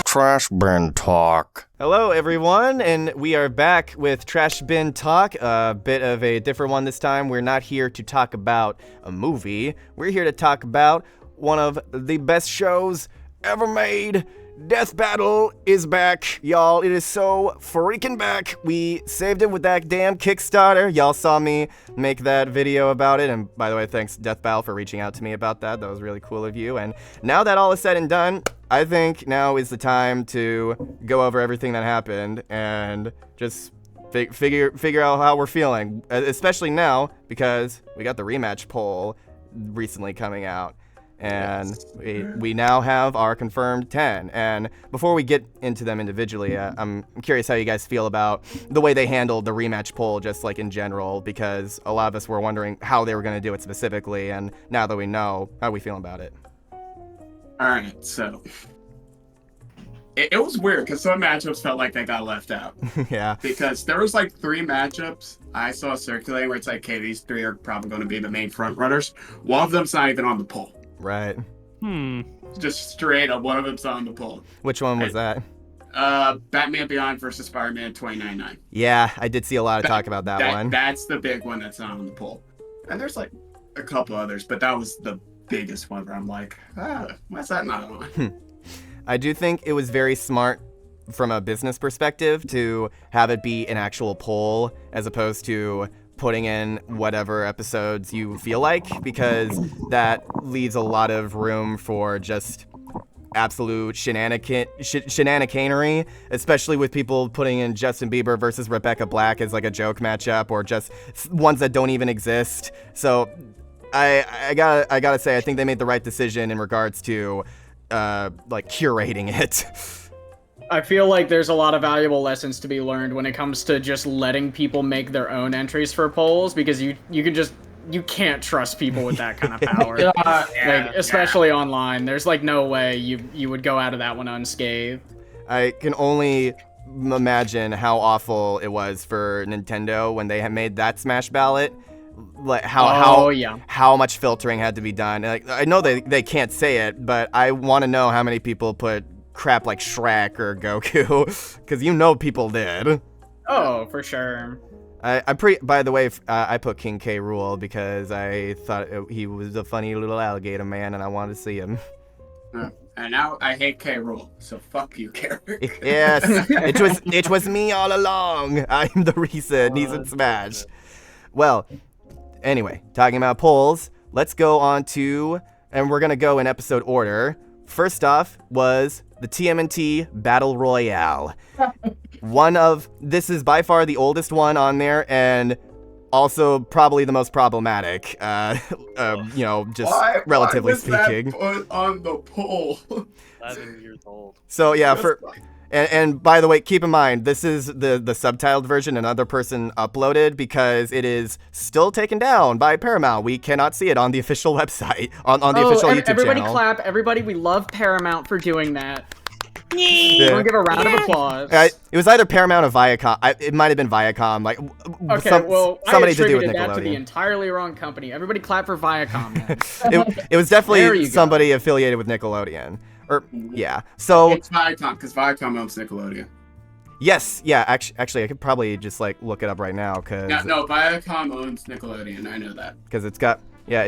Trash Bin Talk. Hello, everyone, and we are back with Trash Bin Talk, a bit of a different one this time. We're not here to talk about a movie. We're here to talk about one of the best shows ever made. Death Battle is back, y'all. It is so freaking back. We saved it with that damn Kickstarter. Y'all saw me make that video about it. And by the way, thanks Death Battle for reaching out to me about that. That was really cool of you. And now that all is said and done, I think now is the time to go over everything that happened and just figure out how we're feeling. Especially now because we got the Rematch poll recently coming out. And we now have our confirmed 10. And before we get into them individually, I'm curious how you guys feel about the way they handled the Rematch poll, just like in general, because a lot of us were wondering how they were going to do it specifically. And now that we know, how are we feeling about it? All right, so it was weird because some matchups felt like they got left out. Yeah. Because there was like 3 matchups I saw circulating where it's like, okay, these 3 are probably going to be the main front runners. One of them's not even on the poll. Right. Just straight up, one of them's on the poll. Which one was that? Batman Beyond versus Spider-Man 2099. Yeah, I did see a lot of talk about that one. That's the big one that's not on the poll. And there's like a couple others, but that was the biggest one where I'm like, why's that not on? I do think it was very smart from a business perspective to have it be an actual poll as opposed to putting in whatever episodes you feel like, because that leaves a lot of room for just absolute shenanicanery, especially with people putting in Justin Bieber versus Rebecca Black as like a joke matchup, or just ones that don't even exist. So I gotta say, I think they made the right decision in regards to like curating it. I feel like there's a lot of valuable lessons to be learned when it comes to just letting people make their own entries for polls, because you can't trust people with that kind of power. Especially online. There's like no way you would go out of that one unscathed. I can only imagine how awful it was for Nintendo when they had made that Smash ballot. Like how much filtering had to be done. Like, I know they can't say it, but I want to know how many people put crap like Shrek or Goku, because people did. Oh, for sure. By the way, I put King K. Rool because I thought he was a funny little alligator man, and I wanted to see him. And now I hate K. Rool, so fuck you, character. Yes, it was me all along. I'm the reason he's in Smash. Well, anyway, talking about polls, let's go on to, and we're gonna go in episode order. First off was the TMNT Battle Royale. This is by far the oldest one on there, and also probably the most problematic, relatively speaking. Why was that put on the poll? 11 years old. So yeah, and by the way, keep in mind, this is the subtitled version another person uploaded, because it is still taken down by Paramount. We cannot see it on the official website, on the official YouTube everybody channel. Clap. Everybody, we love Paramount for doing that. Yeah. We'll give a round of applause. It was either Paramount or Viacom. It might have been Viacom. Like, somebody to do with Nickelodeon. That to the entirely wrong company. Everybody clap for Viacom. it was definitely somebody affiliated with Nickelodeon. Yeah. So it's Viacom, because Viacom owns Nickelodeon. Yes. Yeah. Actually, I could probably just like look it up right now, because no, Viacom owns Nickelodeon. I know that. Because it's got. Yeah,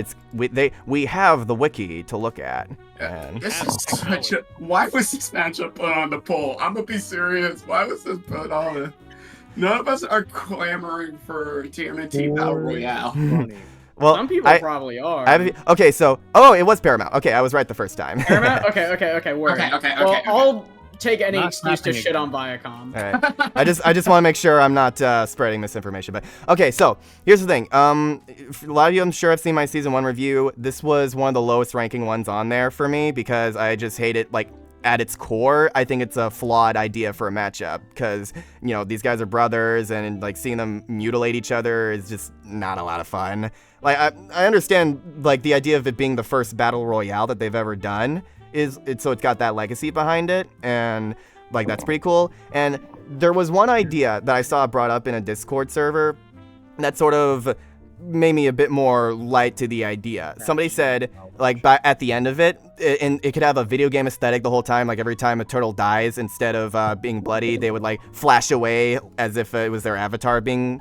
we have the wiki to look at. And this is why was this matchup put on the poll? I'm gonna be serious. Why was this put on? None of us are clamoring for TMNT Battle Royale. Well, some people probably are. Okay, so it was Paramount. Okay, I was right the first time. Paramount. Okay. Word. Okay. I'll take any excuse to shit on Viacom. All right. I just want to make sure I'm not spreading misinformation. But okay, so here's the thing. A lot of you, I'm sure, have seen my season 1 review. This was one of the lowest ranking ones on there for me, because I just hate it. Like, at its core, I think it's a flawed idea for a matchup, because these guys are brothers, and like seeing them mutilate each other is just not a lot of fun. Like, I understand like the idea of it being the first battle royale that they've ever done. So it's got that legacy behind it, and like that's pretty cool. And there was one idea that I saw brought up in a Discord server that sort of made me a bit more light to the idea. Somebody said, like, at the end of it, it could have a video game aesthetic the whole time. Like, every time a turtle dies, instead of being bloody, they would, like, flash away as if it was their avatar being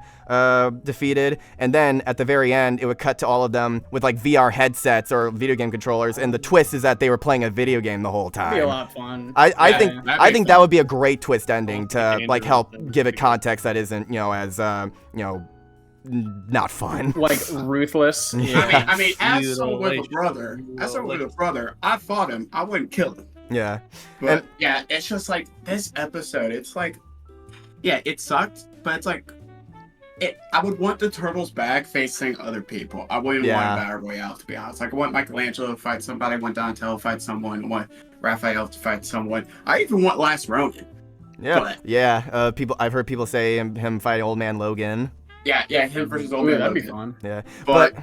defeated. And then, at the very end, it would cut to all of them with, like, VR headsets or video game controllers. And the twist is that they were playing a video game the whole time. That'd be a lot of fun. I think fun. that would be a great twist ending to, like, help give it context that isn't, as, not fun. Like ruthless. Yeah. I mean, as someone with a brother, I fought him. I wouldn't kill him. Yeah. But yeah, it's just like this episode. It's like, yeah, it sucked, but it's like, I would want the turtles back facing other people. I wouldn't want a Battle Royale, to be honest. Like, I want Michelangelo to fight somebody. I want Donatello to fight someone. I want Raphael to fight someone. I even want Last Ronin. Yeah. I've heard people say him fighting Old Man Logan. Yeah, him versus Old Ooh, Man that'd be Logan. fun. Yeah. But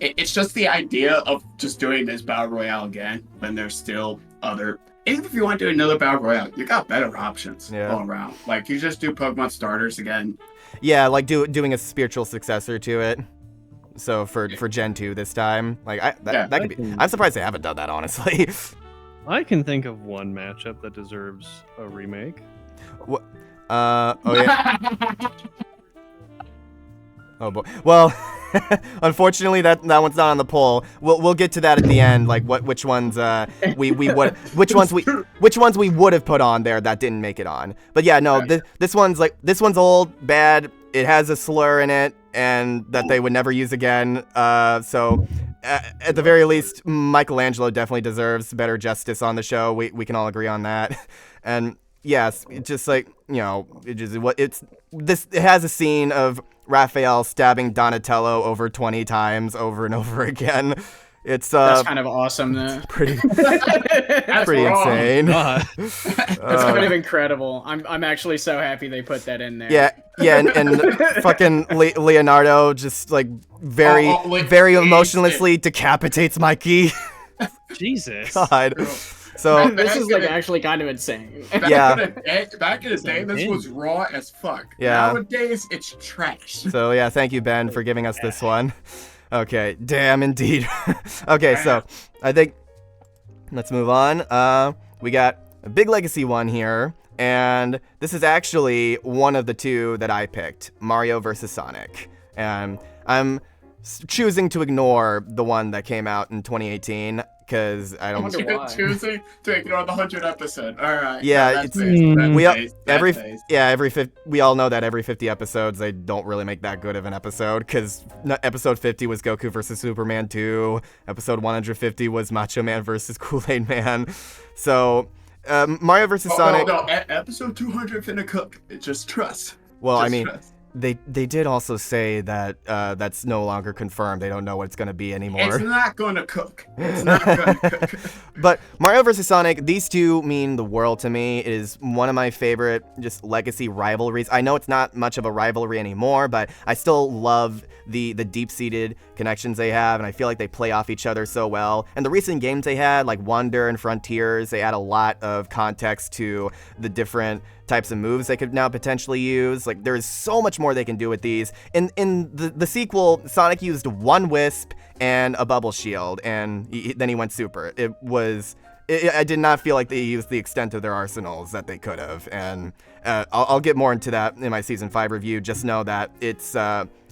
it's just the idea of just doing this Battle Royale again when there's still other... Even if you want to do another Battle Royale, you got better options going around. Like, you just do Pokemon starters again. Yeah, like doing a spiritual successor to it. So for Gen 2 this time. Like, that could be... I'm surprised they haven't done that, honestly. I can think of one matchup that deserves a remake. What? Oh, yeah. Oh boy. Well, unfortunately, that one's not on the poll. We'll get to that at the end. Like which ones we would have put on there that didn't make it on. But yeah, no, this one's old, bad. It has a slur in it, and that they would never use again. So at the very least, Michelangelo definitely deserves better justice on the show. We can all agree on that. And yes, it's just like, it has a scene of Raphael stabbing Donatello over 20 times over and over again. It's that's kind of awesome. Pretty insane. That's kind of incredible. I'm actually so happy they put that in there. Yeah, and fucking Leonardo just like very emotionlessly decapitates Mikey. Jesus. God. So this is like actually kind of insane. Back in the day, this was raw as fuck. Yeah. Nowadays, it's trash. So yeah, thank you, Ben, for giving us this one. Okay, damn indeed. Okay, so I think let's move on. We got a big legacy one here, and this is actually one of the two that I picked, Mario versus Sonic. And I'm choosing to ignore the one that came out in 2018. Because I don't You're choosing to ignore the 100th episode. All right. Yeah, we all know that every 50 episodes they don't really make that good of an episode. Because episode 50 was Goku versus Superman 2. Episode 150 was Macho Man versus Kool-Aid Man. So Mario versus Sonic. No, episode 200 finna cook. Just trust. Well, just I mean. Trust. They did also say that that's no longer confirmed. They don't know what it's going to be anymore. It's not going to cook. It's not going to cook. But Mario vs. Sonic, these two mean the world to me. It is one of my favorite just legacy rivalries. I know it's not much of a rivalry anymore, but I still love the deep-seated connections they have, and I feel like they play off each other so well. And the recent games they had, like Wonder and Frontiers, they add a lot of context to the different types of moves they could now potentially use. Like, there's so much more they can do with these. In the sequel, Sonic used one Wisp and a Bubble Shield, and then he went Super. I did not feel like they used the extent of their arsenals that they could have, and I'll get more into that in my Season 5 review. Just know that it's...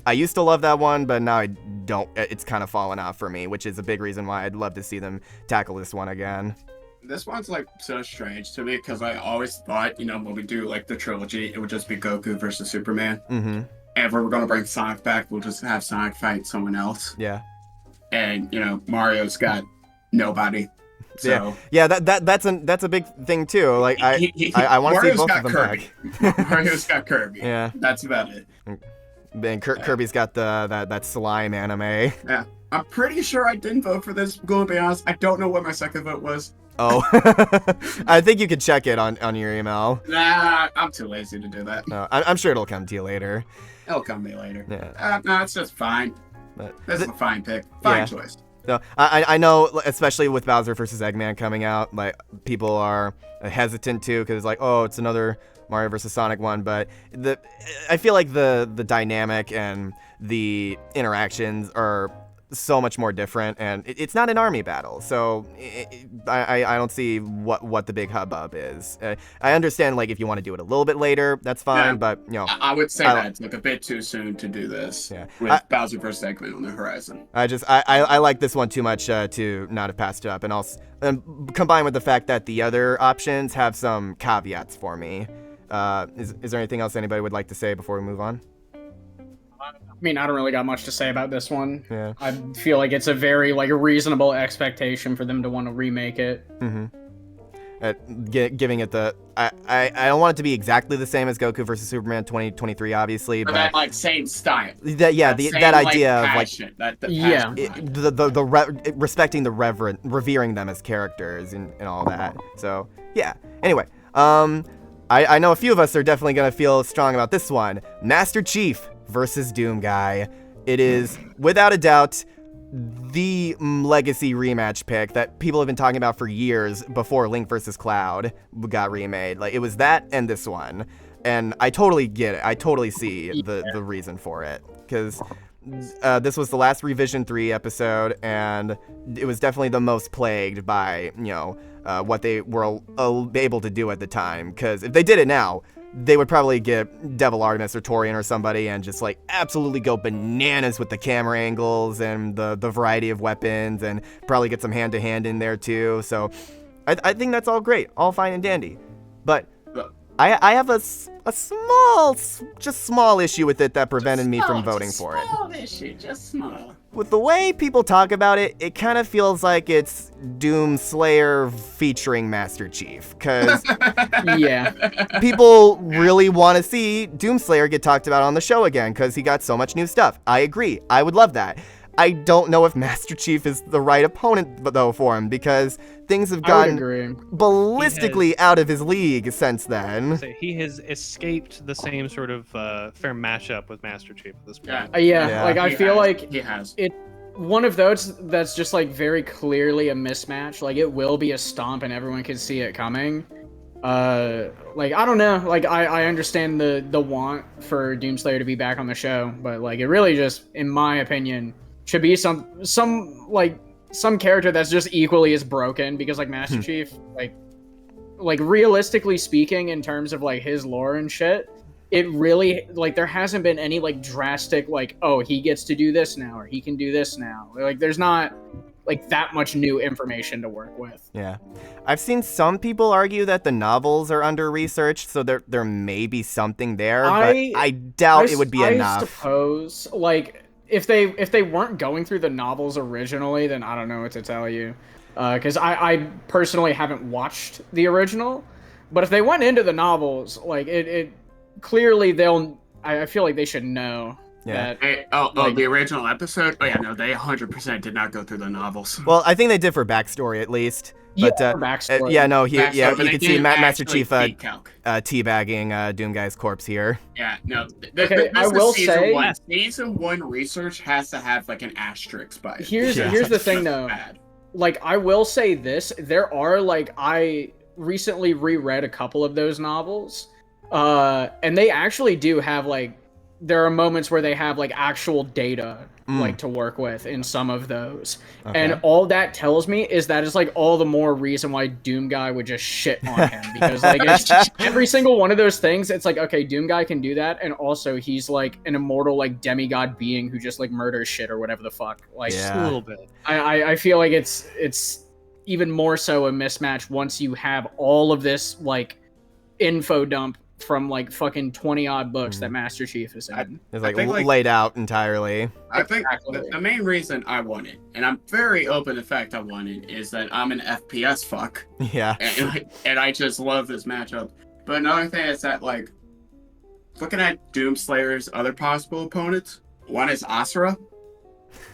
I used to love that one, but now I don't. It's kind of fallen off for me, which is a big reason why I'd love to see them tackle this one again. This one's like so strange to me because I always thought, when we do like the trilogy, it would just be Goku versus Superman. Mm-hmm. And if we're gonna bring Sonic back, we'll just have Sonic fight someone else. Yeah. And Mario's got nobody. So yeah, that's a big thing too. Like I want to see both of them Kirby. back. Mario's got Kirby. Yeah. That's about it. And Kirby's got that slime anime. Yeah. I'm pretty sure I didn't vote for this. I'm going to be honest. I don't know what my second vote was. Oh, I think you could check it on your email. Nah, I'm too lazy to do that. No, I'm sure it'll come to you later. It'll come to me later. Yeah. No, it's just fine. But this is a fine pick. Fine choice. So I know, especially with Bowser versus Eggman coming out, like people are hesitant to because it's like, oh, it's another Mario versus Sonic one. But I feel like the dynamic and the interactions are so much more different, and it's not an army battle, so I don't see what the big hubbub is. I understand, like, if you want to do it a little bit later, that's fine, but I would say that's like a bit too soon to do this with Bowser vs. Eggman on the horizon. I like this one too much to not have passed it up, and also combined with the fact that the other options have some caveats for me. Is there anything else anybody would like to say before we move on? I mean, I don't really got much to say about this one. Yeah. I feel like it's a very reasonable expectation for them to want to remake it. Giving it the I don't want it to be exactly the same as Goku versus Superman 2023, obviously, but that like same style. That idea of like respecting the revering them as characters and all that. So yeah. Anyway, I know a few of us are definitely gonna feel strong about this one. Master Chief versus Doom Guy. It is, without a doubt, the legacy rematch pick that people have been talking about for years before Link versus Cloud got remade. Like, it was that and this one. And I totally get it. I totally see the reason for it. Because this was the last Revision 3 episode, and it was definitely the most plagued by, what they were able to do at the time. Because if they did it now, they would probably get Devil Artemis or Torian or somebody and just like absolutely go bananas with the camera angles and the variety of weapons, and probably get some hand-to-hand in there too. So I think that's all great, all fine and dandy. But I have a small issue with it that prevented me from voting for it. Small issue, just small. With the way people talk about it, it kind of feels like it's Doom Slayer featuring Master Chief. Because people really want to see Doom Slayer get talked about on the show again because he got so much new stuff. I agree. I would love that. I don't know if Master Chief is the right opponent, though, for him, because things have gotten ballistically out of his league since then. So he has escaped the same sort of fair matchup with Master Chief at this point. Like, I feel like he has. One of those that's just, like, very clearly a mismatch. Like, it will be a stomp and everyone can see it coming. Like, I don't know. Like, I understand the want for Doomslayer to be back on the show, but, like, it really just, in my opinion, should be some character that's just equally as broken, because like Master Chief, like realistically speaking, in terms of like his lore and shit, it really, like, there hasn't been any like drastic like, oh, he gets to do this now or he can do this now. Like, there's not like that much new information to work with. Yeah. I've seen some people argue that the novels are under-researched, so there may be something there, but I doubt it would be enough. I suppose, like, if they weren't going through the novels originally, then I don't know what to tell you. Because I personally haven't watched the original, but if they went into the novels, like, it clearly I feel like they should know. Yeah. The original episode? Oh yeah, no, they 100% did not go through the novels. Well, I think they did for backstory at least. But, backstory. You can see Master Chief teabagging Doom Guy's corpse here. Yeah, no. I will say, season 1 research has to have like an asterisk by it. Here's the thing though. Like, I will say this, there are, like, I recently reread a couple of those novels, and they actually do have, like, there are moments where they have like actual data like to work with in some of those. Okay. And all that tells me is that it's like all the more reason why Doom Guy would just shit on him, because like it's just, every single one of those things, it's like, okay, Doom Guy can do that, and also he's like an immortal like demigod being who just like murders shit or whatever the fuck. Like, a little bit. I feel like it's even more so a mismatch once you have all of this like info dump from like fucking 20-odd books that Master Chief is in. It's like laid out entirely. I think the main reason I want it, and I'm very open to the fact I want it, is that I'm an FPS fuck. Yeah. And I just love this matchup. But another thing is that, like, looking at Doomslayer's other possible opponents, one is Asura.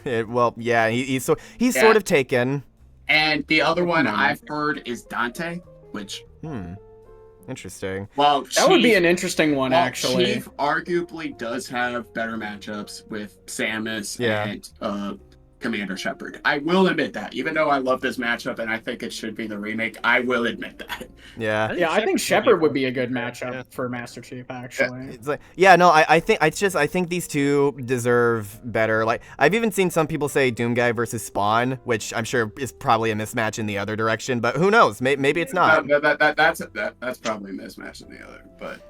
He's sort of taken. And the other one I've heard is Dante, which... Interesting. Well, that would be an interesting one, actually. Chief arguably does have better matchups with Samus and Commander Shepard. I will admit that. Even though I love this matchup and I think it should be the remake, I will admit that. Yeah. I think Shepard would be a good matchup for Master Chief, actually. It's like, yeah, no, I think these two deserve better. Like, I've even seen some people say Doomguy versus Spawn, which I'm sure is probably a mismatch in the other direction, but who knows? Maybe it's not. That's probably a mismatch in the other, but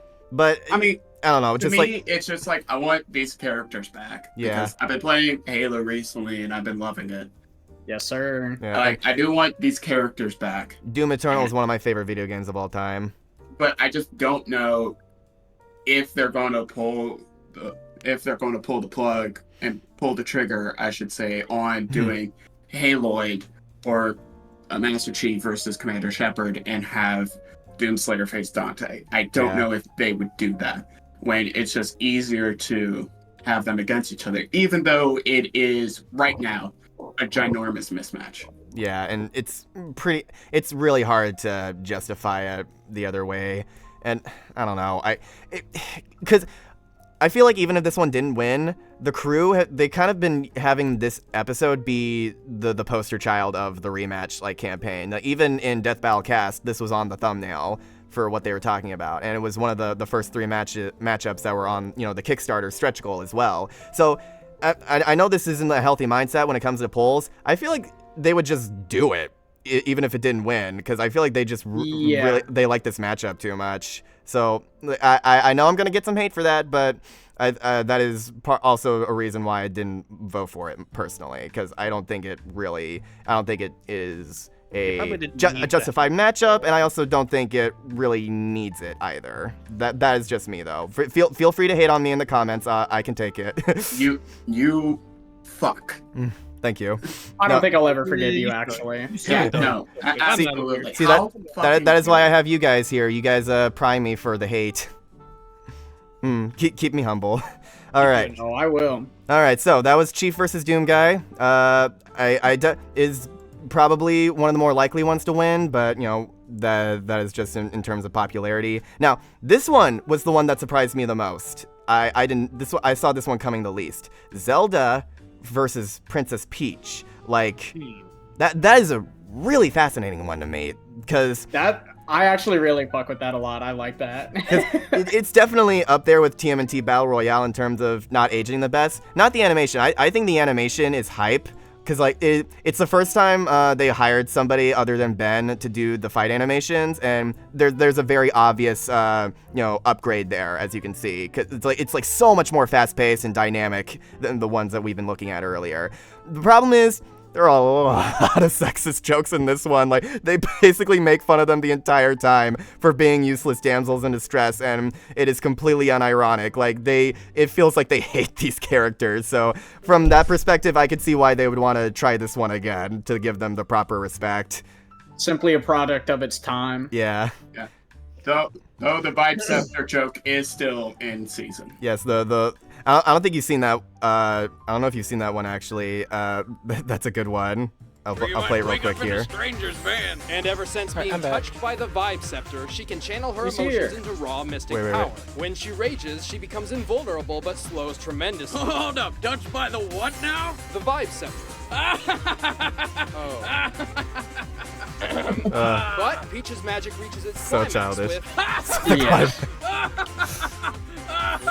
I mean, I don't know. to me, it's just like I want these characters back. Yeah. Because I've been playing Halo recently and I've been loving it. Yes, sir. Yeah. Like, I do want these characters back. Doom Eternal is one of my favorite video games of all time. But I just don't know if they're going to pull the plug and pull the trigger, I should say, on doing Haloid or a Master Chief versus Commander Shepard and have Doomslayer face Dante. I don't know if they would do that when it's just easier to have them against each other, even though it is right now a ginormous mismatch. Yeah, and it's really hard to justify it the other way. And I don't know, because I feel like even if this one didn't win, the crew, they kind of been having this episode be the poster child of the rematch like campaign. Like, even in Death Battle Cast, this was on the thumbnail for what they were talking about, and it was one of the first three matchups that were on, you know, the Kickstarter stretch goal as well. So I know this isn't a healthy mindset when it comes to polls. I feel like they would just do it even if it didn't win, because I feel like they just really they like this matchup too much. So I know I'm gonna get some hate for that, but that is also a reason why I didn't vote for it personally, because I don't think it is a justified matchup, and I also don't think it really needs it either. That is just me though. Feel free to hate on me in the comments. I can take it. you fuck. Thank you. I don't think I'll ever forgive you, actually. Yeah, no, absolutely. See, that is why I have you guys here. You guys prime me for the hate. Keep me humble. All right. Oh, I will. All right. So that was Chief versus Doomguy. Is probably one of the more likely ones to win, but you know that is just in terms of popularity. Now, this one was the one that surprised me the most. I saw this one coming the least. Zelda versus Princess Peach. Like, that is a really fascinating one to me, because I actually really fuck with that a lot. I like that. it's definitely up there with TMNT Battle Royale in terms of not aging the best. Not the animation. I think the animation is hype, because like it's the first time they hired somebody other than Ben to do the fight animations, and there's a very obvious upgrade there, as you can see, because it's like so much more fast paced and dynamic than the ones that we've been looking at earlier. The problem is, there are a lot of sexist jokes in this one. Like, they basically make fun of them the entire time for being useless damsels in distress, and it is completely unironic. Like, it feels like they hate these characters. So from that perspective, I could see why they would want to try this one again, to give them the proper respect. Simply a product of its time. Yeah. Yeah. Though the Vibe Scepter joke is still in season. Yes, I don't think you've seen that. I don't know if you've seen that one, actually. That's a good one. I'll play it real quick here. Stranger's van. And ever since being touched by the Vibe Scepter, she can channel her emotions into raw mystic power. When she rages, she becomes invulnerable but slows tremendously. Hold up, touched by the what now? The Vibe Scepter. But Peach's magic reaches its so climax childish.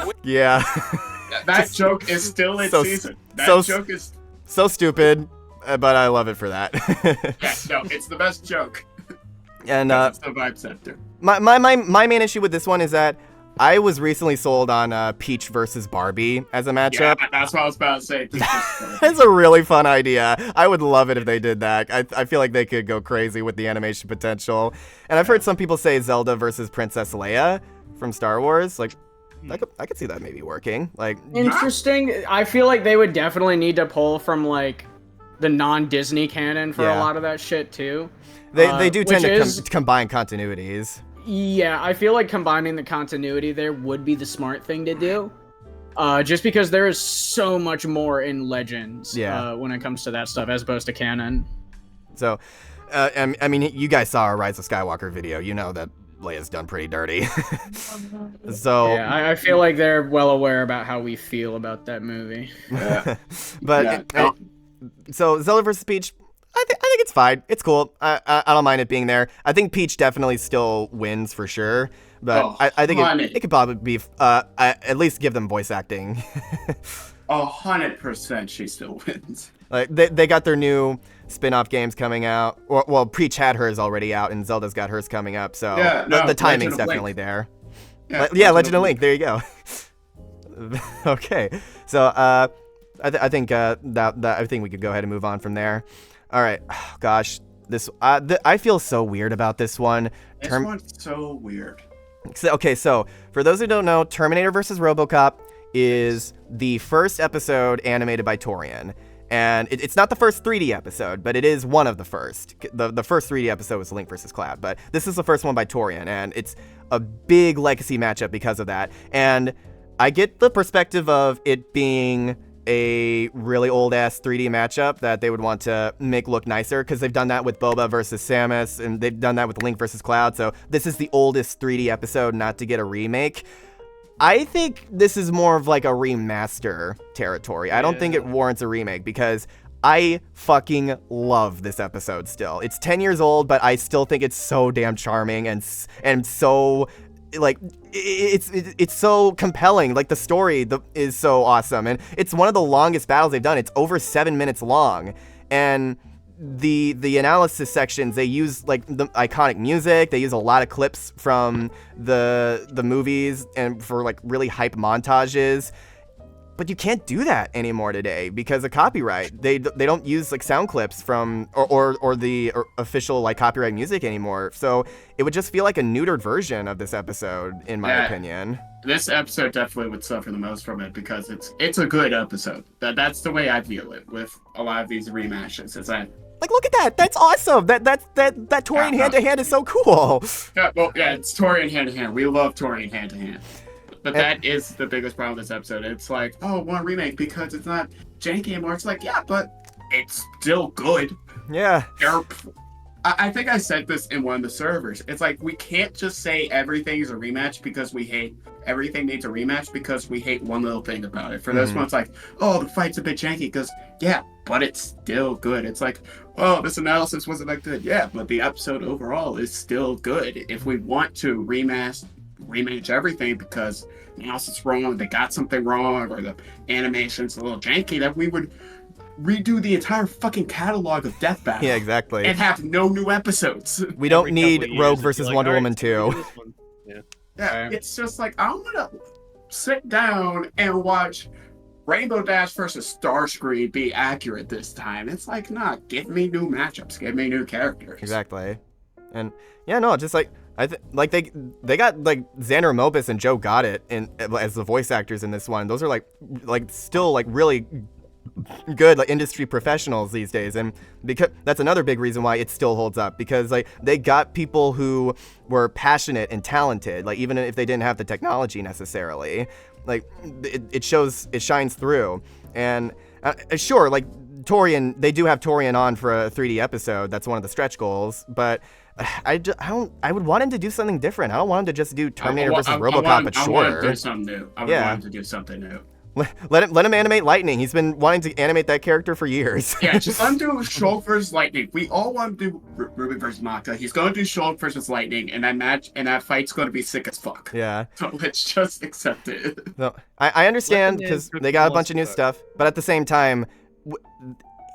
with... Yeah. That joke is still in season. That joke is so stupid, but I love it for that. Yeah, no, it's the best joke. And it's the Vibe Scepter. My main issue with this one is that I was recently sold on Peach versus Barbie as a matchup. Yeah, that's what I was about to say. It's a really fun idea. I would love it if they did that. I feel like they could go crazy with the animation potential. And I've heard some people say Zelda versus Princess Leia from Star Wars. Like, I could see that maybe working. Like, interesting. I feel like they would definitely need to pull from like the non-Disney canon for a lot of that shit too. They do tend to combine continuities. Yeah, I feel like combining the continuity there would be the smart thing to do. Just because there is so much more in Legends when it comes to that stuff as opposed to canon. So, I mean, you guys saw our Rise of Skywalker video. You know that Leia's done pretty dirty. So yeah, I feel like they're well aware about how we feel about that movie. But So Zelda versus Peach, I think it's fine. It's cool. I don't mind it being there. I think Peach definitely still wins for sure, but I think it could probably be at least give them voice acting. 100% she still wins. Like they got their new spin-off games coming out. Well, Peach had hers already out, and Zelda's got hers coming up. So the timing's definitely there. Yeah, Legend of Link. There you go. Okay, so I think I think we could go ahead and move on from there. All right, gosh, I feel so weird about this one. This one's so weird. So for those who don't know, Terminator vs. Robocop is the first episode animated by Torian. And it's not the first 3D episode, but it is one of the first. The first 3D episode was Link vs. Cloud, but this is the first one by Torian, and it's a big legacy matchup because of that. And I get the perspective of it being a really old-ass 3D matchup that they would want to make look nicer, because they've done that with Boba versus Samus, and they've done that with Link vs. Cloud, so this is the oldest 3D episode not to get a remake. I think this is more of like a remaster territory. I don't think it warrants a remake because I fucking love this episode still. It's 10 years old, but I still think it's so damn charming and so like it's so compelling. Like the story is so awesome, and it's one of the longest battles they've done. It's over 7 minutes long, and the analysis sections, they use like the iconic music. They use a lot of clips from the movies and for like really hype montages. But you can't do that anymore today because of copyright. They don't use like sound clips from or the official like copyright music anymore. So it would just feel like a neutered version of this episode, in my opinion. This episode definitely would suffer the most from it because it's a good episode. That's the way I feel it with a lot of these rematches. Is that like, look at that. That's awesome. That Torian hand-to-hand is so cool. It's Torian hand-to-hand. We love Torian hand-to-hand. But that is the biggest problem with this episode. It's like, one remake because it's not janky anymore. It's like, yeah, but it's still good. Yeah. I think I said this in one of the servers. It's like, we can't just say everything is a rematch because we hate everything needs a rematch because we hate one little thing about it. For this one, it's like, the fight's a bit janky because, but it's still good. It's like, this analysis wasn't that good. Yeah, but the episode overall is still good. If we want to rematch everything because analysis wrong, they got something wrong, or the animation's a little janky, that we would redo the entire fucking catalog of Death Battle. Yeah, exactly. And have no new episodes. We don't need Rogue versus Wonder Woman 2. Yeah, it's just like, I want to sit down and watch Rainbow Dash versus Starscream be accurate this time. It's like, nah, give me new matchups, give me new characters. Exactly. And just like they got like Xander Mopus and Joe Goddard as the voice actors in this one. Those are like still like really good like industry professionals these days, and because that's another big reason why it still holds up, because like they got people who were passionate and talented, like even if they didn't have the technology necessarily, like it shines through. And sure, like Torian, they do have Torian on for a 3D episode. That's one of the stretch goals, but I would want him to do something different. I don't want him to just do Terminator versus Robocop, but shorter. I want to do something new. I would want him to do something new. Let him animate Lightning. He's been wanting to animate that character for years. Yeah, just let him do Shulk versus Lightning. We all want to do Ruby versus Maka. He's going to do Shulk versus Lightning, and that fight's going to be sick as fuck. Yeah. So let's just accept it. So I understand because they got a bunch of new stuff, but at the same time,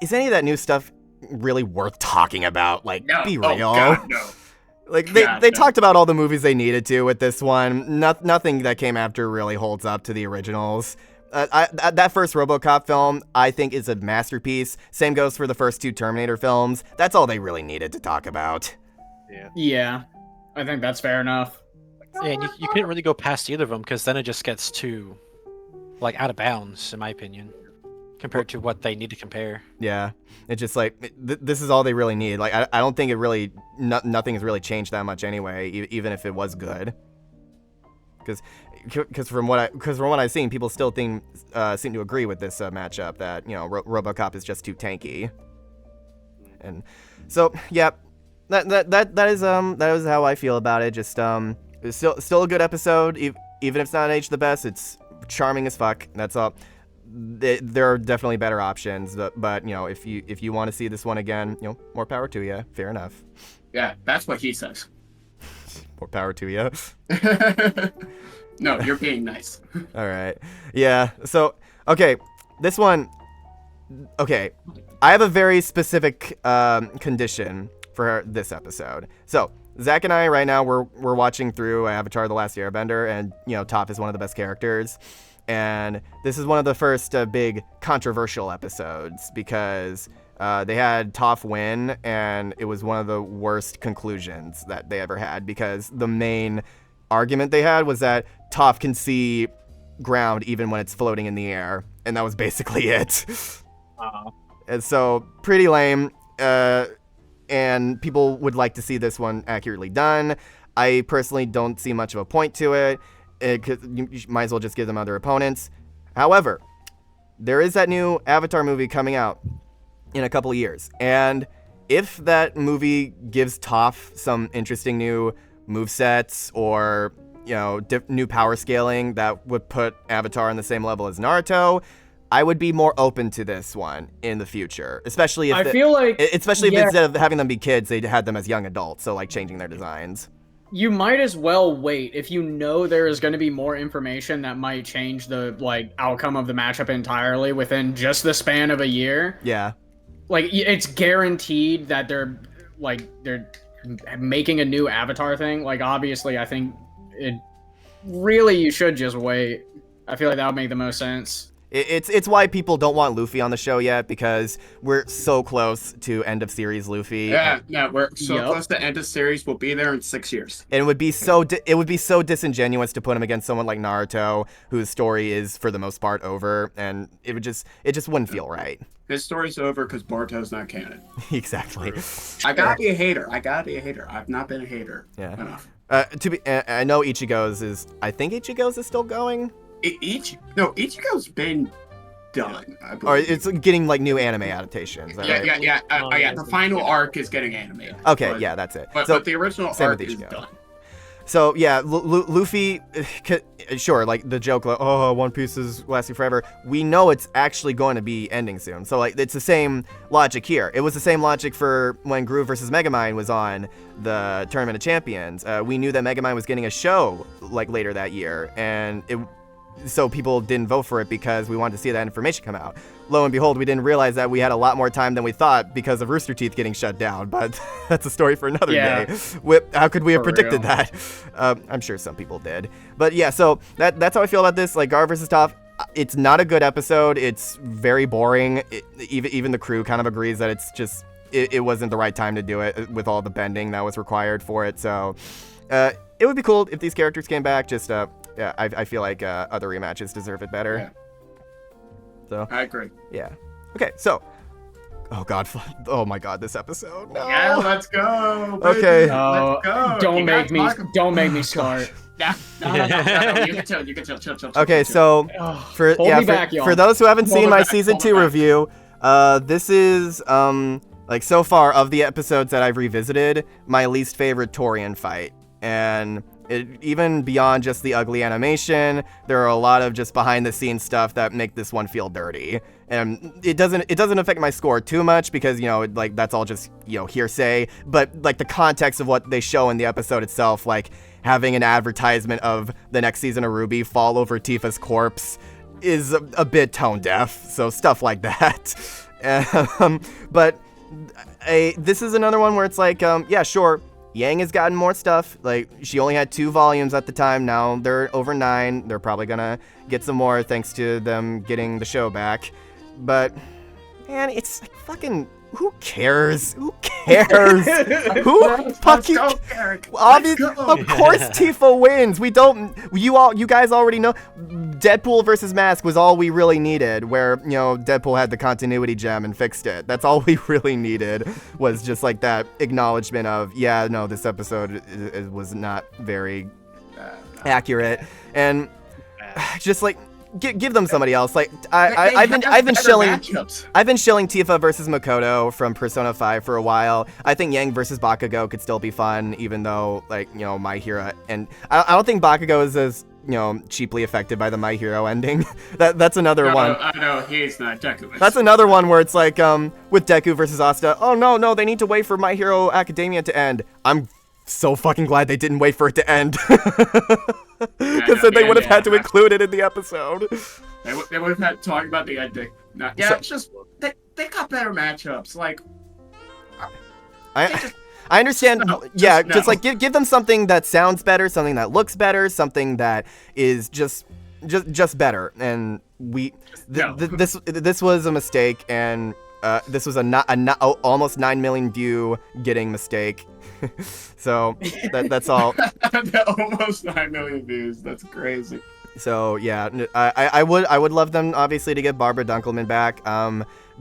is any of that new stuff really worth talking about? Like, be real. Oh, God, no. Like they talked about all the movies they needed to with this one. Nothing that came after really holds up to the originals. That first RoboCop film, I think, is a masterpiece. Same goes for the first two Terminator films. That's all they really needed to talk about. Yeah, I think that's fair enough. Yeah, and you couldn't really go past either of them because then it just gets too, like, out of bounds, in my opinion, compared to what they need to compare. Yeah, it's just like this is all they really need. Like I don't think it really nothing has really changed that much anyway, even if it was good. Because from what I've seen, people still seem to agree with this matchup that RoboCop is just too tanky. And so that is how I feel about it. Just it's still a good episode, even if it's not aged the best. It's charming as fuck. That's all. there are definitely better options. But you know, if you want to see this one again, you know, more power to you. Fair enough. Yeah, that's what he says. More power to you. No, you're being nice. All right. Yeah. So, okay, this one. Okay, I have a very specific condition for this episode. So, Zach and I right now we're watching through Avatar: The Last Airbender, and you know, Toph is one of the best characters. And this is one of the first big controversial episodes because they had Toph win, and it was one of the worst conclusions that they ever had because the main argument they had was that Toph can see ground even when it's floating in the air, and that was basically it. And so, pretty lame, and people would like to see this one accurately done. I personally don't see much of a point to it. You might as well just give them other opponents. However, there is that new Avatar movie coming out in a couple of years, and if that movie gives Toph some interesting new movesets or, you know, new power scaling that would put Avatar on the same level as Naruto, I would be more open to this one in the future, especially if instead of having them be kids, they had them as young adults, so like changing their designs. You might as well wait if you know there is going to be more information that might change the like outcome of the matchup entirely within just the span of a year. Yeah. Like, it's guaranteed that they're making a new Avatar thing. Like, obviously, I think you should just wait. I feel like that would make the most sense. It's why people don't want Luffy on the show yet, because we're so close to end of series Luffy. Yeah, we're so close to end of series. We'll be there in 6 years. And it would be so disingenuous to put him against someone like Naruto, whose story is for the most part over, and it just wouldn't feel right. His story's over because Boruto's not canon. Exactly. I gotta be a hater. I've not been a hater enough. I know Ichigo's I think Ichigo's is still going. Ichigo's been done, I believe. Or it's getting like new anime adaptations. Yeah. The final arc is getting animated. Okay, yeah, that's it. But the original arc is done. So yeah, Luffy, sure, like the joke, like, oh, One Piece is lasting forever. We know it's actually going to be ending soon. So like, it's the same logic here. It was the same logic for when Groove versus Megamind was on the Tournament of Champions. We knew that Megamind was getting a show like later that year, and so people didn't vote for it because we wanted to see that information come out. Lo and behold, we didn't realize that we had a lot more time than we thought because of Rooster Teeth getting shut down, but that's a story for another day. How could we have predicted that? I'm sure some people did. But yeah, so that's how I feel about this. Like, Gaara versus Toph, it's not a good episode. It's very boring. Even the crew kind of agrees that it's just, it wasn't the right time to do it with all the bending that was required for it. So it would be cool if these characters came back. Just, yeah, I feel like other rematches deserve it better. Yeah. So I agree. Yeah. Okay, so. Oh my God, this episode. No. Yeah, let's go. Baby. Okay. Let's go. Don't make me start. No. You can chill. Okay, so for those who haven't seen my season 2 review, this is like so far of the episodes that I've revisited, my least favorite Torian fight. And even beyond just the ugly animation, there are a lot of just behind the scenes stuff that make this one feel dirty. And it doesn't affect my score too much because, you know, like that's all just, you know, hearsay, but like the context of what they show in the episode itself, like having an advertisement of the next season of RWBY fall over Tifa's corpse is a bit tone deaf. So stuff like that. But this is another one where it's like, yeah, sure, Yang has gotten more stuff. Like, she only had 2 volumes at the time. Now they're over 9. They're probably gonna get some more thanks to them getting the show back. But, man, it's like fucking... Who cares? Who fucking... Of course Tifa wins. We don't... You guys already know. Deadpool versus Mask was all we really needed, where, you know, Deadpool had the continuity gem and fixed it. That's all we really needed, was just like that acknowledgement of, yeah, no, this episode was not very accurate. And just like, give them somebody else. Like I've been shilling Tifa versus Makoto from Persona 5 for a while. I think Yang versus Bakugo could still be fun, even though like My Hero, and I don't think Bakugo is as cheaply affected by the My Hero ending. That's another one. I know he's not Deku. That's another one where it's like with Deku versus Asta. Oh no, they need to wait for My Hero Academia to end. I'm so fucking glad they didn't wait for it to end. Because then they would have had to include it in the episode. They would have had to talk about the ending. It's just they got better matchups. Like I understand. Just like give them something that sounds better, something that looks better, something that is just better. And this was a mistake, and this was almost 9 million view getting mistake. So that's all. Almost 9 million views. That's crazy. So yeah, I would love them obviously to get Barbara Dunkelman back.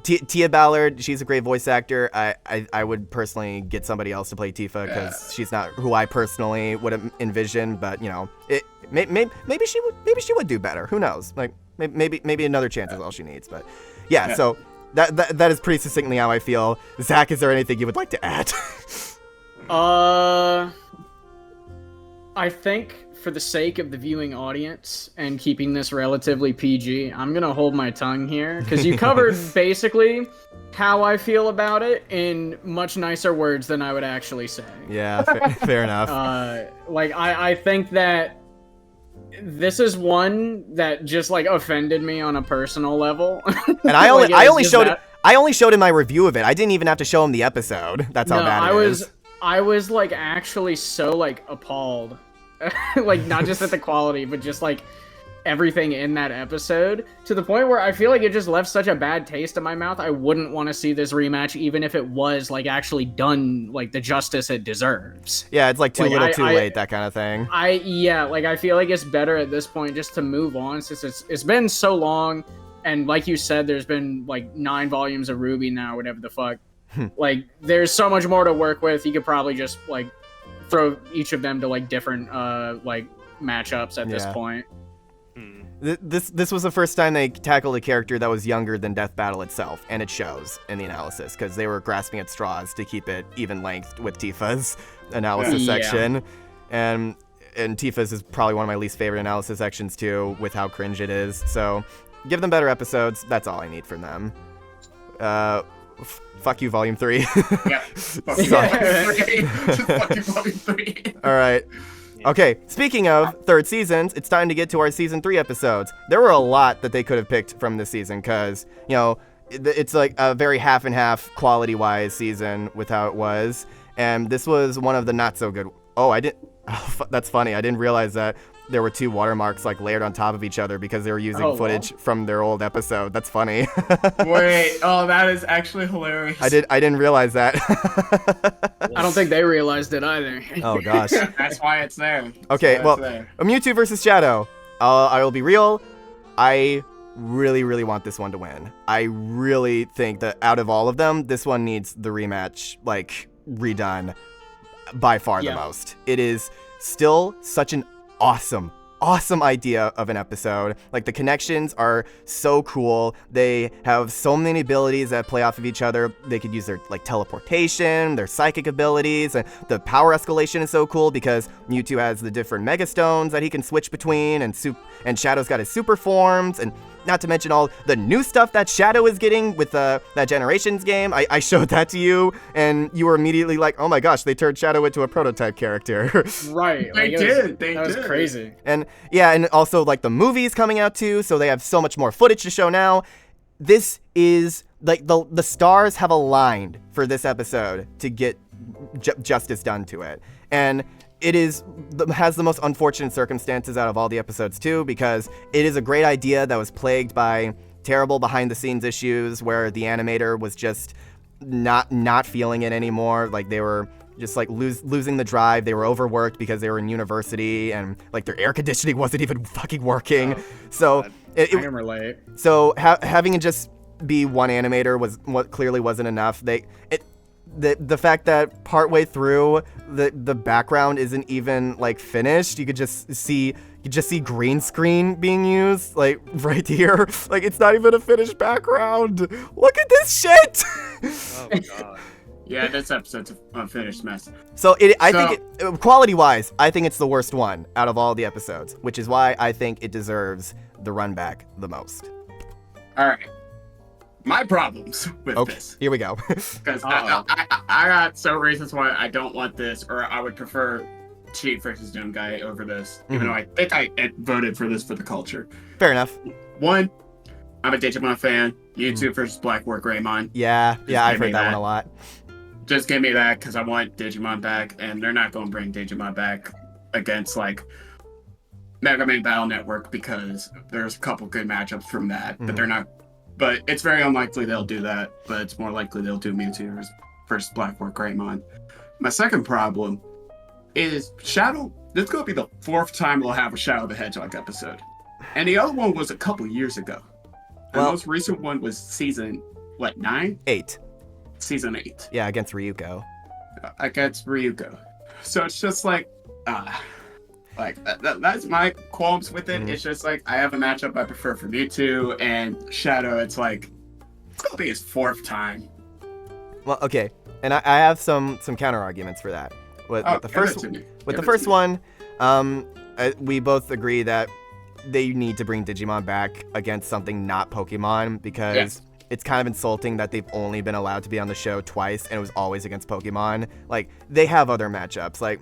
Tia Ballard, she's a great voice actor. I would personally get somebody else to play Tifa because she's not who I personally would envision. But maybe she would do better. Who knows? Like maybe another chance is all she needs. But yeah. So that is pretty succinctly how I feel. Zach, is there anything you would like to add? I think for the sake of the viewing audience and keeping this relatively PG, I'm gonna hold my tongue here because you covered basically how I feel about it in much nicer words than I would actually say. Yeah, fair enough. I think that this is one that just like offended me on a personal level. And I only showed him my review of it. I didn't even have to show him the episode. That's how bad it is. I was like actually so like appalled. Like not just at the quality, but just like everything in that episode, to the point where I feel like it just left such a bad taste in my mouth. I wouldn't want to see this rematch, even if it was like actually done like the justice it deserves. Yeah, it's like too little, too late, that kind of thing. I feel like it's better at this point just to move on, since it's been so long, and like you said, there's been like 9 volumes of Ruby now, whatever the fuck. Like there's so much more to work with. You could probably just like throw each of them to like different like matchups at this point. This was the first time they tackled a character that was younger than Death Battle itself, and it shows in the analysis because they were grasping at straws to keep it even length with Tifa's analysis section, and Tifa's is probably one of my least favorite analysis sections too, with how cringe it is. So give them better episodes. That's all I need from them. Fuck you, Volume 3. Yeah. Fuck you, Volume 3. All right. Okay, speaking of third seasons, it's time to get to our season 3 episodes. There were a lot that they could have picked from this season because, it's like a very half and half quality-wise season with how it was. And this was one of the not so good. That's funny. I didn't realize that there were 2 watermarks like layered on top of each other because they were using footage from their old episode. That's funny. Wait, that is actually hilarious. I didn't realize that. I don't think they realized it either. Oh gosh. That's why it's there. Okay, well, Mewtwo versus Shadow. I will be real. I really, really want this one to win. I really think that out of all of them, this one needs the rematch like redone by far the most. It is still such an awesome idea of an episode. Like the connections are so cool. They have so many abilities that play off of each other. They could use their like teleportation, their psychic abilities, and the power escalation is so cool because Mewtwo has the different Mega Stones that he can switch between, and Shadow's got his super forms, and not to mention all the new stuff that Shadow is getting with that Generations game. I showed that to you, and you were immediately like, oh my gosh, they turned Shadow into a prototype character. Right. They did. That was crazy. And yeah, and also like the movie's coming out too, so they have so much more footage to show now. This is like the stars have aligned for this episode to get justice done to it. And it has the most unfortunate circumstances out of all the episodes too, because it is a great idea that was plagued by terrible behind the scenes issues where the animator was just not feeling it anymore. Like they were just like losing the drive. They were overworked because they were in university, and like their air conditioning wasn't even fucking working. I can relate. So having it just be one animator was what clearly wasn't enough. The fact that partway through the background isn't even like finished, you could just see You just see green screen being used, like, right here. Like, it's not even a finished background. Look at this shit! Oh, God. Yeah, this episode's an unfinished mess. So, I think, quality-wise, I think it's the worst one out of all the episodes, which is why I think it deserves the run back the most. All right. My problems with this. Here we go. Because I got some reasons why I don't want this, or I would prefer Cheat versus Doom Guy over this, even though I think I voted for this for the culture. Fair enough. One, I'm a Digimon fan. Mewtwo versus Blackwork Greymon. Yeah, I've heard that one a lot. Just give me that, because I want Digimon back, and they're not going to bring Digimon back against, like, Mega Man Battle Network, because there's a couple good matchups from that, but they're not. But it's very unlikely they'll do that, but it's more likely they'll do Mewtwo versus Blackwork Greymon. My second problem is Shadow. This is going to be the 4th time we'll have a Shadow the Hedgehog episode. And the other one was a couple years ago. The most recent one was season, 9? 8. Season 8. Yeah, against Ryuko. Against Ryuko. So it's just like, that's my qualms with it. It's just like, I have a matchup I prefer for Mewtwo, and Shadow, it's like, it's going to be his 4th time. Well, okay. And I have some counter arguments for that. With the first one, we both agree that they need to bring Digimon back against something not Pokemon, because it's kind of insulting that they've only been allowed to be on the show twice, and it was always against Pokemon. Like, they have other matchups. Like,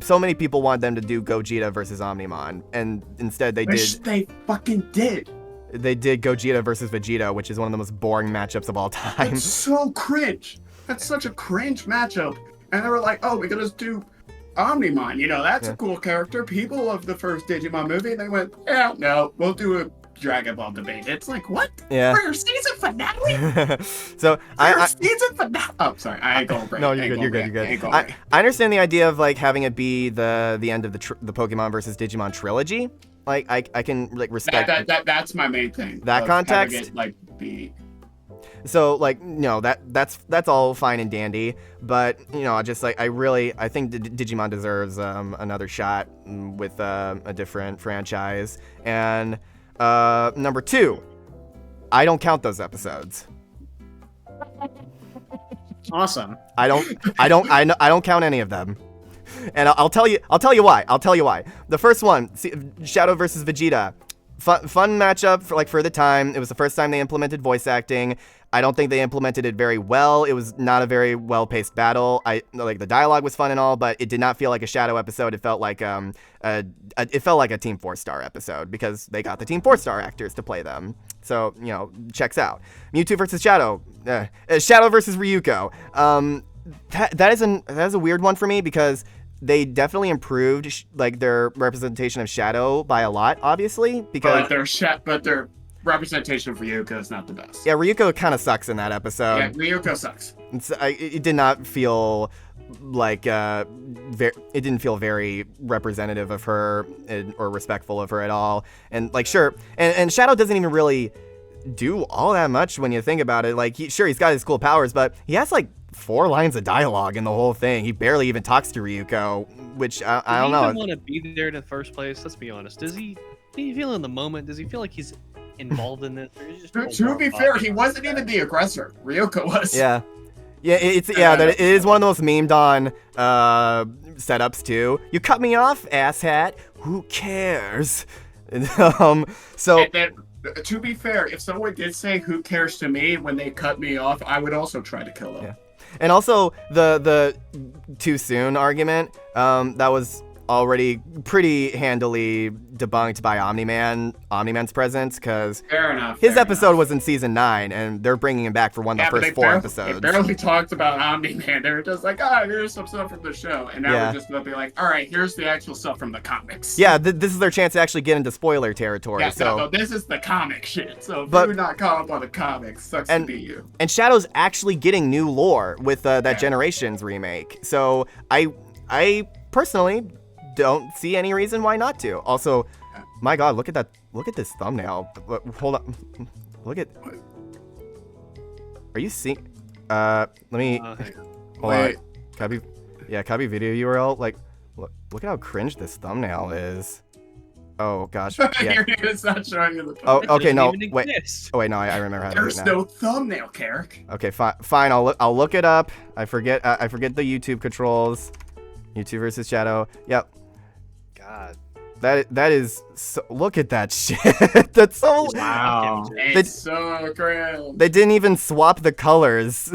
so many people want them to do Gogeta versus Omnimon, and instead they They fucking did. They did Gogeta versus Vegeta, which is one of the most boring matchups of all time. It's so cringe. That's such a cringe matchup. And they were like, oh, we're going to do Omnimon. You know, that's a cool character. People love the first Digimon movie. And they went, yeah, no, we'll do a Dragon Ball debate. It's like, what? Yeah. For your season finale? So season finale? Oh, sorry. I ain't going to break. No, you're good. I understand the idea of, like, having it be the end of the Pokemon versus Digimon trilogy. Like, I can, like, respect that's my main thing. That context. It, like, be... So, like, no, that's all fine and dandy, but, you know, just, like, I think Digimon deserves another shot with a different franchise. And number 2, I don't count those episodes. Awesome. I don't count any of them. And I'll tell you why. The first one, Shadow versus Vegeta. Fun matchup for the time. It was the first time they implemented voice acting. I don't think they implemented it very well. It was not a very well-paced battle. The dialogue was fun and all, but it did not feel like a Shadow episode. It felt like a Team 4-star epised, because they got the Team 4-star actors to play them. So, you know, checks out. Mewtwo versus Shadow. Shadow versus Ryuko. That is a weird one for me, because they definitely improved their representation of Shadow by a lot, obviously, because but their representation of Ryuko is not the best. Yeah, Ryuko kind of sucks in that episode. Yeah, Ryuko sucks. It did not feel like it didn't feel very representative of her or respectful of her at all. And like, sure, and Shadow doesn't even really do all that much when you think about it. Like, he's got his cool powers, but he has like 4 lines of dialogue in the whole thing. He barely even talks to Ryuko, which I don't know. Does he even want to be there in the first place? Let's be honest. Does he feel in the moment? Does he feel like he's involved in this? Or is he just to be fair, he wasn't even the aggressor. Ryuko was. Yeah. Yeah, it is one of the most memed on setups too. You cut me off, asshat. Who cares? So. To be fair, if someone did say "Who cares" to me when they cut me off, I would also try to kill them. Yeah. And also the too soon argument, that was already pretty handily debunked by Omni-Man's presence, because his episode was in season 9, and they're bringing him back for one of the first 4 episodes. They barely talked about Omni-Man. They were just like, here's some stuff from the show, and now we're just going to be like, all right, here's the actual stuff from the comics. Yeah, this is their chance to actually get into spoiler territory. Yeah, so this is the comic shit. So if you're not caught up on the comics, sucks to be you. And Shadow's actually getting new lore with that Generations remake. So I personally don't see any reason why not to. Also, my God, look at this thumbnail. Hold on. Look at. Are you seeing? Let me. Hold on. Can I be video URL? Like, look at how cringe this thumbnail is. Oh gosh. Yeah. It's not showing you the thumbnail. Oh, okay, no, Even wait. exist. Oh wait, no, I remember how to do it There's now. no thumbnail, Carrick. Okay, fine. I'll look it up. I forget the YouTube controls. YouTube versus Shadow. Yep. God. That is so, look at that shit. That's so Wow. It's so great. They didn't even swap the colors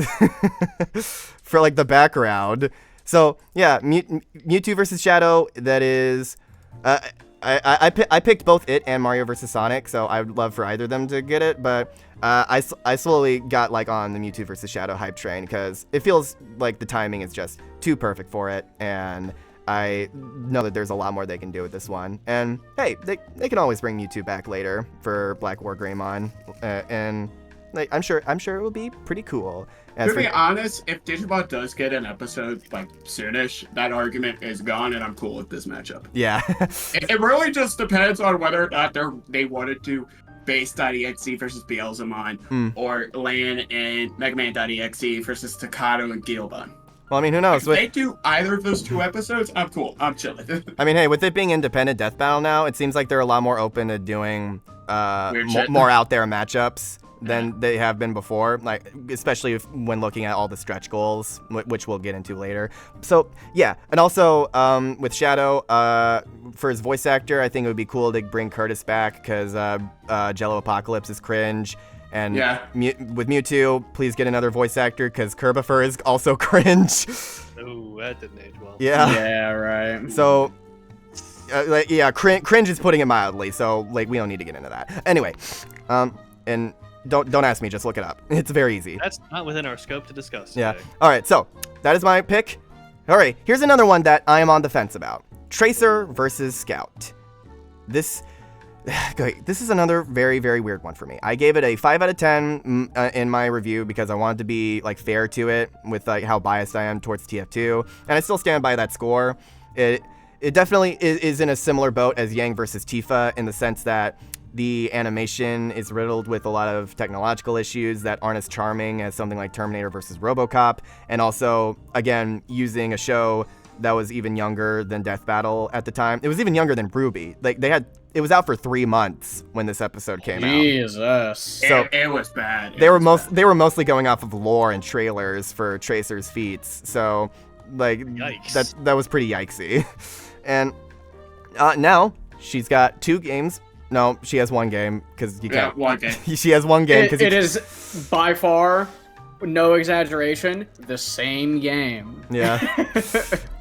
for like the background. So yeah, Mewtwo versus Shadow. That is, I picked both it and Mario versus Sonic. So I would love for either of them to get it, but I slowly got like on the Mewtwo versus Shadow hype train because it feels like the timing is just too perfect for it, and I know that there's a lot more they can do with this one. And hey, they can always bring Mewtwo back later for Black War Greymon, and like I'm sure it will be pretty cool. To be honest, if Digimon does get an episode like soonish, that argument is gone, and I'm cool with this matchup. Yeah. It really just depends on whether or not they wanted to base.exe versus Beelzemon, or Lan and Mega Man.exe versus Takato and Gilban. Well, I mean, who knows? If they do either of those two episodes, I'm cool. I'm chilling. I mean, hey, with it being independent Death Battle now, it seems like they're a lot more open to doing more out there matchups than they have been before, like especially when looking at all the stretch goals, which we'll get into later. So yeah, and also with Shadow, for his voice actor, I think it would be cool to bring Curtis back because Jello Apocalypse is cringe. And with Mewtwo, please get another voice actor because Kerbifer is also cringe. Oh, that didn't age well. Yeah. Yeah, right. So, cringe is putting it mildly. So, like, we don't need to get into that. Anyway, and don't ask me, just look it up. It's very easy. That's not within our scope to discuss. Yeah. Today. All right. So that is my pick. All right. Here's another one that I am on the fence about: Tracer versus Scout. This is another very, very weird one for me. I gave it a 5 out of 10 in my review because I wanted to be like fair to it with like how biased I am towards TF2, and I still stand by that score. It definitely is in a similar boat as Yang versus Tifa in the sense that the animation is riddled with a lot of technological issues that aren't as charming as something like Terminator versus Robocop, and also again using a show that was even younger than Death Battle at the time. It was even younger than Ruby. Like it was out for 3 months when this episode came out. Jesus. So it was bad. They were mostly going off of lore and trailers for Tracer's feats. So like that was pretty yikesy. And now she's got 2 games. No, she has 1 game because you can't. One game. She has 1 game because it is by far, no exaggeration, the same game. Yeah.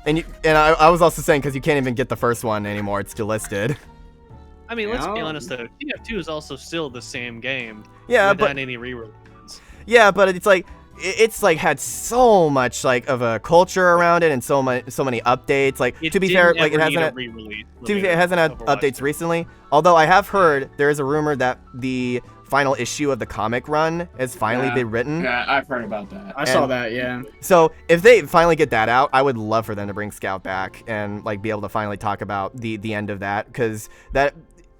and I was also saying because you can't even get the first one anymore. It's delisted. I mean, let's be honest though. TF2 is also still the same game. Yeah, without any re-releases. Yeah, but it's like had so much like of a culture around it and so many updates. Like to be fair, like it hasn't had updates recently. Although I have heard there is a rumor that the final issue of the comic run has finally been written. Yeah, I've heard about that. I saw that, yeah. So if they finally get that out, I would love for them to bring Scout back and like be able to finally talk about the end of that, because that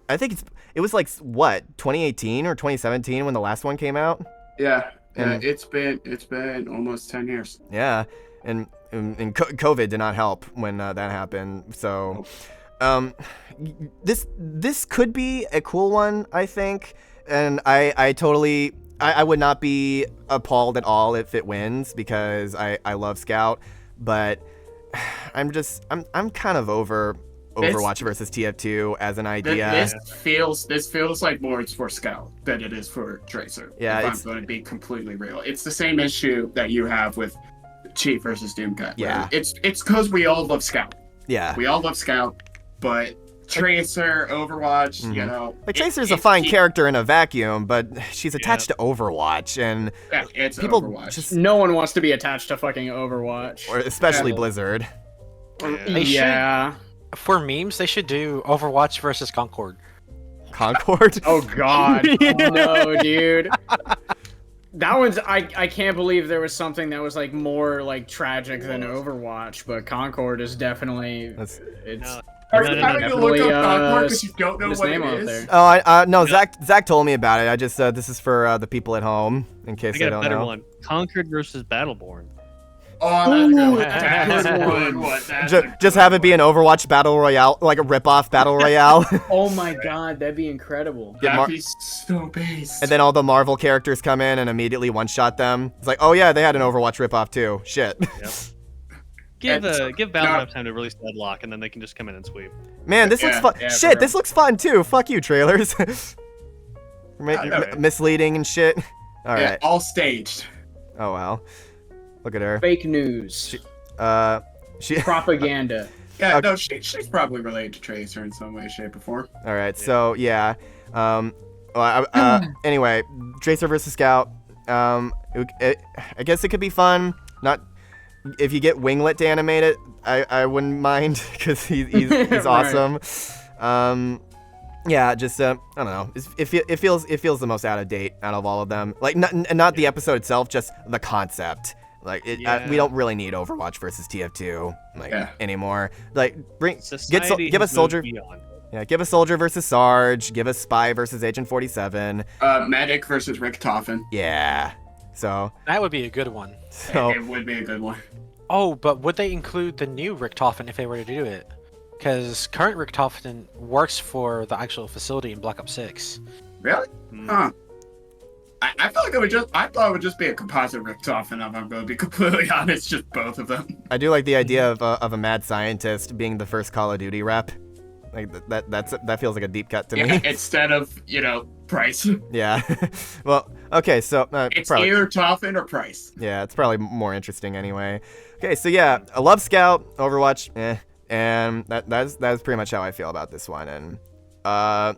I think it was like what 2018 or 2017 when the last one came out. Yeah. It's been almost 10 years. Yeah, and COVID did not help when that happened. So, this could be a cool one, I think, and I would not be appalled at all if it wins because I love Scout, but I'm kind of over Overwatch versus TF2 as an idea. This feels like more it's for Scout than it is for Tracer. Yeah, if I'm going to be completely real. It's the same issue that you have with Chief versus Doomcat. Yeah, it's because we all love Scout. Yeah, we all love Scout, but Tracer, Overwatch, you know, like Tracer's a fine character in a vacuum, but she's attached to Overwatch, and it's people Overwatch. No one wants to be attached to fucking Overwatch, or especially Blizzard. Yeah. For memes, they should do Overwatch versus Concord. Concord? Oh god. No, dude. That one's I can't believe there was something that was like more like tragic than Overwatch, but Concord is definitely Are you having to look up Concord because you don't know what it is? Oh, no, Zach told me about it. I just this is for the people at home in case they don't know. I got a better one. Concord versus Battleborn. Oh, that's a good one. Just have it be an Overwatch battle royale, like a rip-off battle royale. Oh my god, that'd be incredible. That'd be so based. And then all the Marvel characters come in and immediately one-shot them. It's like, oh yeah, they had an Overwatch rip-off too. Shit. Yep. Give Battle enough time to release Deadlock, and then they can just come in and sweep. Man, this looks fun. Shit, this looks fun too. Fuck you, trailers. Misleading and shit. All right. All staged. Oh wow. Look at her. Fake news. She propaganda. Yeah, no, she's probably related to Tracer in some way, shape, or form. All right, so yeah. Anyway, Tracer versus Scout. I guess it could be fun. Not if you get Winglet to animate it, I wouldn't mind because he's awesome. Yeah, just I don't know. It feels the most out of date out of all of them. Like not the episode itself, just the concept. Like we don't really need Overwatch versus TF2 anymore. Like give us Soldier. Yeah, give us Soldier versus Sarge. Give us Spy versus Agent 47. Medic versus Richtofen. Yeah. So that would be a good one. So it would be a good one. Oh, but would they include the new Richtofen if they were to do it? Because current Richtofen works for the actual facility in Black Ops 6. Really? Huh. I feel like I thought it would just be a composite Richtofen, if I'm going to be completely honest, just both of them. I do like the idea of a mad scientist being the first Call of Duty rep. Like that feels like a deep cut to me. Instead of, Price. Yeah. Well, okay, so it's either Toffin or Price. Yeah, it's probably more interesting anyway. Okay, so yeah, I love Scout, Overwatch, and that's pretty much how I feel about this one. And I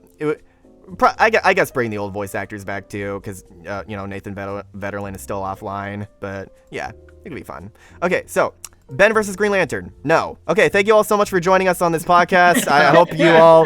guess bring the old voice actors back too, because Nathan Vetterlin is still offline. But yeah, it could be fun. Okay, so Ben versus Green Lantern. No. Okay, thank you all so much for joining us on this podcast. I hope you all